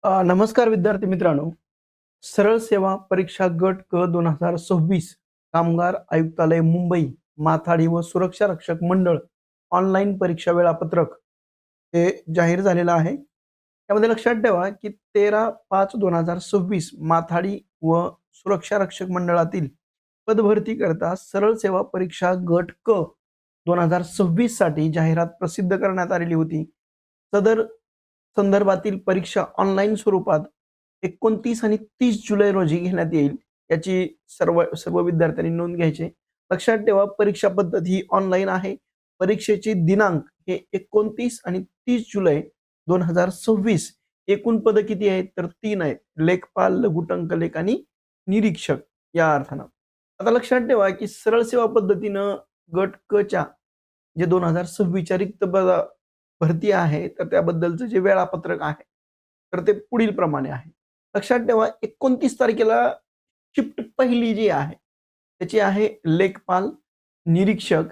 नमस्कार विद्यार्थी मित्रांनो. सरळ सेवा परीक्षा गट क 2026 कामगार आयुक्तालय मुंबई, माथाडी व सुरक्षा रक्षक मंडळ ऑनलाईन परीक्षा वेळापत्रक हे जाहीर झालेलं आहे. त्यामध्ये लक्षात ठेवा की 13/5/2026 माथाडी व सुरक्षा रक्षक मंडळातील पदभरती करता सरळ सेवा परीक्षा गट क 2026 साठी जाहिरात प्रसिद्ध करण्यात आलेली होती. सदर संदर्भातील परीक्षा ऑनलाईन स्वरूपात 29 आणि 30 जुलै रोजी घेण्यात येईल. याची सर्व सर्व विद्यार्थ्यांनी नोंद घ्यायची. लक्षात ठेवा परीक्षा पद्धत ही ऑनलाईन आहे. परीक्षेचे दिनांक हे 29 आणि 30 जुलै 2026. एकूण पद किती आहेत तर 3 आहेत. लेखपाल, लघुटंकलेख आणि निरीक्षक या अर्थानं. आता लक्षात ठेवा की सरळ सेवा पद्धतीनं गट क च्या जे 2026च्या रिक्त भरती आहे तर त्याबद्दलचं जे वेळापत्रक आहे तर ते पुढील प्रमाणे आहे. लक्षात ठेवा 29 तारखेला शिफ्ट पहिली जी आहे त्याची आहे लेखपाल निरीक्षक.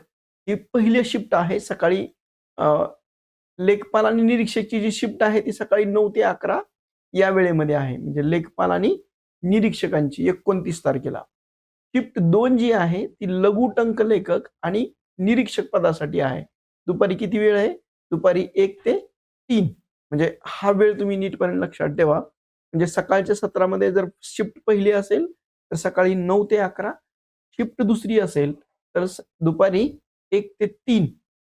ही पहिली शिफ्ट आहे सकाळी. लेखपाल आणि निरीक्षकची जी शिफ्ट आहे ती सकाळी 9 ते 11 या वेळेमध्ये आहे. म्हणजे लेखपाल आणि निरीक्षकांची 29 तारखेला. शिफ्ट 2 जी आहे ती लघु टंकलेखक आणि निरीक्षक पदासाठी आहे. दुपारी किती वेळ आहे? दुपारी 1 ते 3. म्हणजे हा वेळ तुम्ही नीटपणे लक्षात ठेवा. म्हणजे सकाळच्या सत्रामध्ये जर शिफ्ट पहिली असेल तर सकाळी 9 ते 11. शिफ्ट दुसरी असेल तर दुपारी 1 ते 3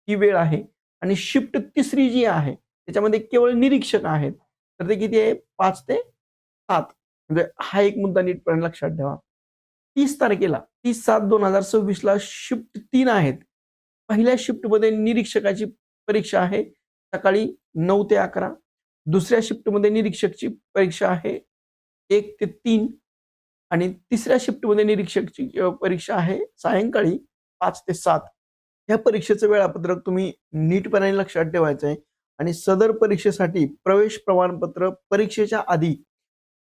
ही वेळ आहे. आणि शिफ्ट तिसरी जी आहे त्याच्यामध्ये केवळ निरीक्षक आहेत. तर ते किती आहे? 5 ते 7. म्हणजे हा एक मुद्दा नीटपणे लक्षात ठेवा. 30 तारखेला 30/7/2026 ला शिफ्ट 3 आहेत. पहिल्या शिफ्टमध्ये निरीक्षकाची परीक्षा आहे सकाळी 9 ते 11. दुसऱ्या शिफ्टमध्ये निरीक्षकची परीक्षा आहे 1 ते 3 आणि तिसऱ्या शिफ्टमध्ये निरीक्षकची परीक्षा आहे सायंकाळी 5 ते 7. या परीक्षेचं वेळापत्रक तुम्ही नीटपणे लक्षात ठेवायचं आहे. आणि सदर परीक्षेसाठी प्रवेश प्रमाणपत्र परीक्षेच्या आधी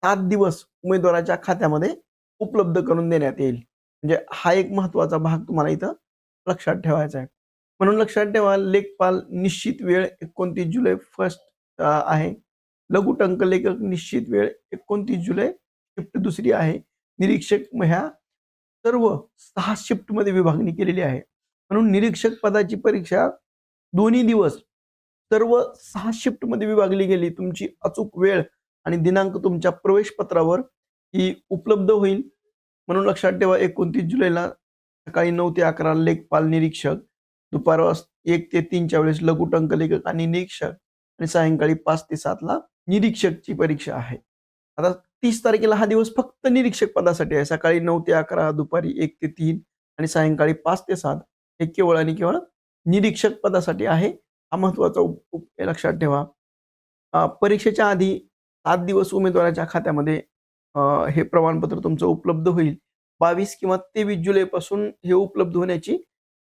7 दिवस उमेदवाराच्या खात्यामध्ये उपलब्ध करून देण्यात येईल. म्हणजे हा एक महत्त्वाचा भाग तुम्हाला इथं लक्षात ठेवायचा आहे. म्हणून लक्षात ठेवा लेखपाल निश्चित वेळ 29 जुलै फर्स्ट आहे. लघु टंकलेखक निश्चित वेळ 29 जुलै शिफ्ट दुसरी आहे. निरीक्षक ह्या सर्व 6 शिफ्टमध्ये विभागणी केलेली आहे. म्हणून निरीक्षक पदाची परीक्षा दोन्ही दिवस सर्व 6 शिफ्टमध्ये विभागली गेली. तुमची अचूक वेळ आणि दिनांक तुमच्या प्रवेश पत्रावर ही उपलब्ध होईल. म्हणून लक्षात ठेवा 29 जुलैला सकाळी 9 ते 11 लेखपाल निरीक्षक, दुपार 1 ते 3 च्या वेळेस लघु टंकलेखक आणि निरीक्षक आणि सायंकाळी 5 ते 7 ला निरीक्षकची परीक्षा आहे. आता 30 तारखेला हा दिवस फक्त निरीक्षक पदासाठी आहे. सकाळी 9 ते 11, दुपारी 1 ते 3 आणि सायंकाळी 5 ते 7 हे केवळ आणि केवळ निरीक्षक पदासाठी आहे. हा महत्त्वाचा लक्षात ठेवा. परीक्षेच्या आधी 7 दिवस उमेदवाराच्या खात्यामध्ये हे प्रमाणपत्र तुमचं उपलब्ध होईल. 22 किंवा 23 जुलैपासून हे उपलब्ध होण्याची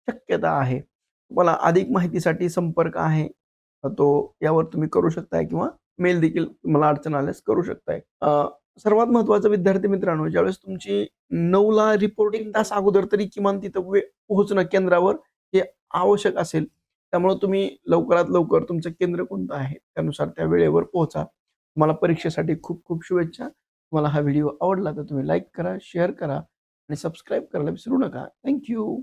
शक्यता आहे. तुम्हाला अधिक माहितीसाठी संपर्क आहे तो यावर तुम्ही करू शकताय किंवा मेल देखील तुम्हाला अडचण आल्यास करू शकताय. सर्वात महत्त्वाचं विद्यार्थी मित्रांनो, ज्यावेळेस तुमची 9 ला रिपोर्ट 1 तास अगोदर तरी किमान तिथं पोहोचणं केंद्रावर हे आवश्यक असेल. त्यामुळे तुम्ही लवकरात लवकर तुमचं केंद्र कोणतं आहे त्यानुसार त्या वेळेवर पोहोचा. तुम्हाला परीक्षेसाठी खूप खूप शुभेच्छा. तुम्हाला हा व्हिडिओ आवडला तर तुम्ही लाईक करा, शेअर करा आणि सबस्क्राईब करायला विसरू नका. Thank you.